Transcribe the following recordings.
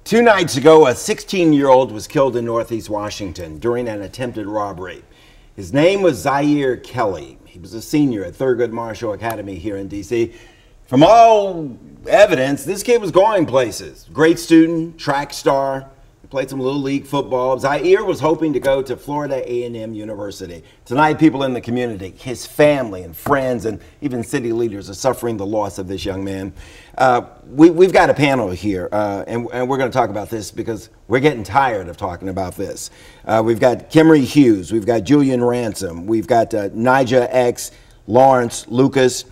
2 nights ago, a 16-year-old was killed in Northeast Washington during an attempted robbery. His name was Zaire Kelly. He was a senior at Thurgood Marshall Academy here in D.C. From all evidence, this kid was going places. Great student, track star. He played some Little League football. Zaire was hoping to go to Florida A&M University. Tonight, people in the community, his family and friends and even city leaders are suffering the loss of this young man. We've got a panel here, and we're going to talk about this because we're getting tired of talking about this. We've got Kimry Hughes, we've got Julian Ransom, we've got Nija X, Lawrence Lucas.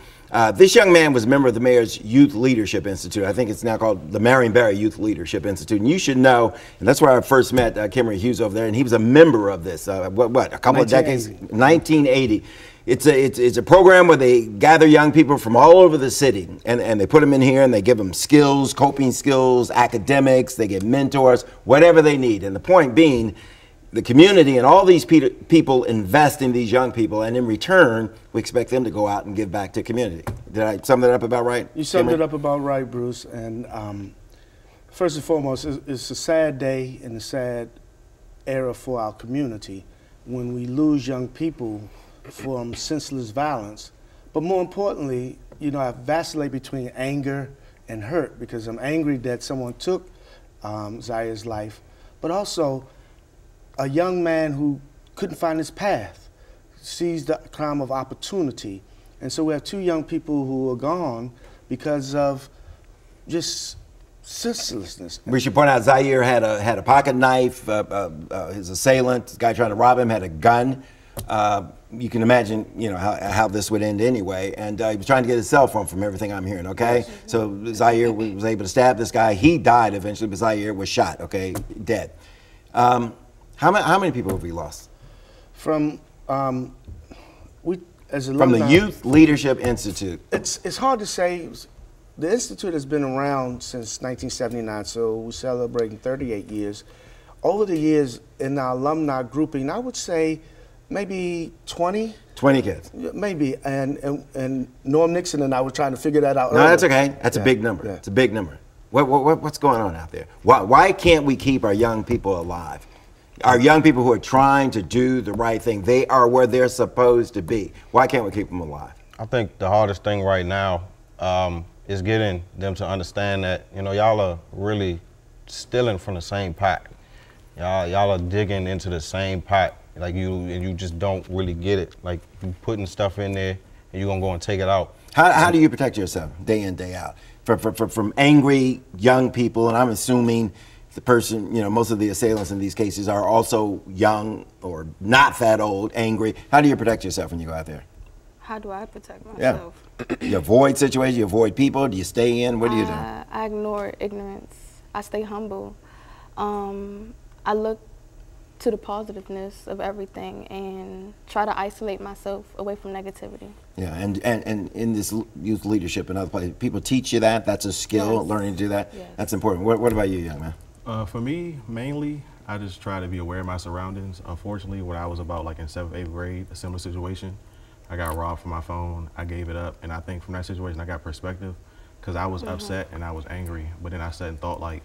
This young man was a member of the Mayor's Youth Leadership Institute. I think it's now called the Marion Barry Youth Leadership Institute. And you should know, and that's where I first met Kimry Hughes over there, and he was a member of this, a couple of decades? 1980. It's a program where they gather young people from all over the city, and they put them in here, and they give them skills, coping skills, academics, they get mentors, whatever they need. And the point being, the community and all these people invest in these young people, and in return, we expect them to go out and give back to community. Did I sum that up about right? You summed it up about right, Bruce. And first and foremost, it's a sad day and a sad era for our community when we lose young people from senseless violence. But more importantly, you know, I vacillate between anger and hurt because I'm angry that someone took Zaire's life, but also a young man who couldn't find his path, seized the crime of opportunity. And so we have 2 young people who are gone because of just senselessness. We should point out Zaire had a pocket knife. His assailant, the guy trying to rob him, had a gun. You can imagine, you know, how this would end anyway. And he was trying to get his cell phone from everything I'm hearing, okay? So Zaire was able to stab this guy. He died eventually, but Zaire was shot, okay, dead. How many people have we lost? From From the Youth Leadership Institute. It's hard to say. The Institute has been around since 1979, so we're celebrating 38 years. Over the years in our alumni grouping, I would say maybe 20. 20 kids. Maybe, and Norm Nixon and I were trying to figure that out. No, earlier. That's okay. That's a big number. Yeah. It's a big number. What's going on out there? Why can't we keep our young people alive? Our young people who are trying to do the right thing, they are where they're supposed to be. Why can't we keep them alive? I think the hardest thing right now is getting them to understand that, you know, y'all are really stealing from the same pot. Y'all are digging into the same pot, like you just don't really get it. Like you putting stuff in there and you're gonna go and take it out. How do you protect yourself day in, day out from angry young people? And I'm assuming the person, you know, most of the assailants in these cases are also young or not that old, angry. How do you protect yourself when you go out there? How do I protect myself? Yeah. You avoid situations, you avoid people, do you stay in? What do you do? I ignore ignorance. I stay humble. I look to the positiveness of everything and try to isolate myself away from negativity. Yeah, and in this youth leadership and other places, people teach you that? That's a skill, yes. Learning to do that? Yes. That's important. What about you, young man? For me, mainly, I just try to be aware of my surroundings. Unfortunately, when I was about like in 7th, 8th grade, a similar situation, I got robbed from my phone, I gave it up, and I think from that situation I got perspective because I was upset and I was angry, but then I sat and thought like,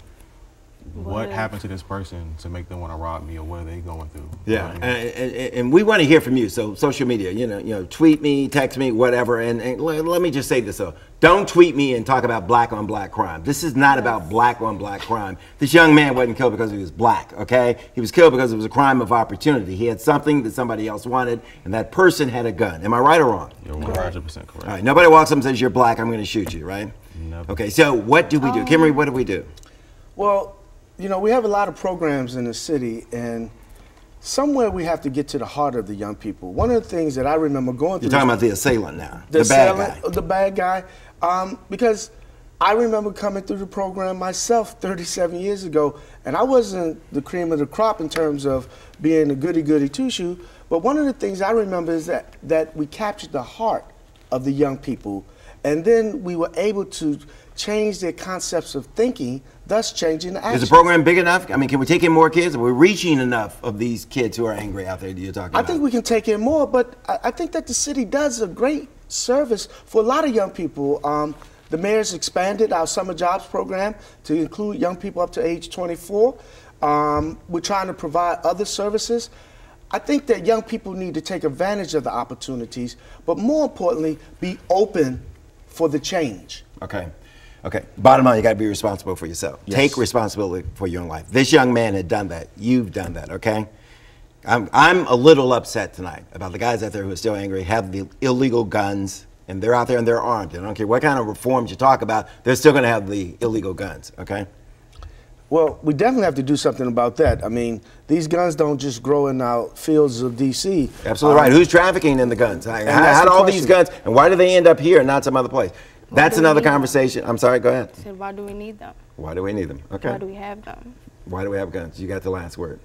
what happened to this person to make them want to rob me, or what are they going through? Yeah, and we want to hear from you. So social media, you know, tweet me, text me, whatever. And let me just say this though: don't tweet me and talk about black on black crime. This is not about black on black crime. This young man wasn't killed because he was black. Okay, he was killed because it was a crime of opportunity. He had something that somebody else wanted, and that person had a gun. Am I right or wrong? You're 100% correct. All right. Nobody walks up and says you're black, I'm going to shoot you, right? Never. Okay. So what do we do, Kimry? What do we do? Well, you know, we have a lot of programs in the city, and somewhere we have to get to the heart of the young people. One of the things that I remember going through— You're talking about the assailant now, the bad guy. The bad guy, because I remember coming through the program myself 37 years ago, and I wasn't the cream of the crop in terms of being a goody-goody two-shoe, but one of the things I remember is that we captured the heart of the young people, and then we were able to change their concepts of thinking, thus changing the action. Is the program big enough? I mean, can we take in more kids? Are we reaching enough of these kids who are angry out there that you're talking about? I think we can take in more, but I think that the city does a great service for a lot of young people. The mayor's expanded our summer jobs program to include young people up to age 24. We're trying to provide other services. I think that young people need to take advantage of the opportunities, but more importantly, be open for the change. Okay. Okay. Bottom line, you got to be responsible for yourself. Yes. Take responsibility for your own life. This young man had done that. You've done that, okay? I'm a little upset tonight about the guys out there who are still angry, have the illegal guns, and they're out there and they're armed. And I don't care what kind of reforms you talk about, they're still going to have the illegal guns, okay? Well, we definitely have to do something about that. I mean, these guns don't just grow in our fields of D.C. Absolutely right. Who's trafficking in the guns? How that's do the all these question. guns, and why do they end up here and not some other place? That's do we another need them? conversation. I'm sorry, go ahead. I said, why do we need them? Why do we need them? Okay. Why do we have them? Why do we have guns? You got the last word.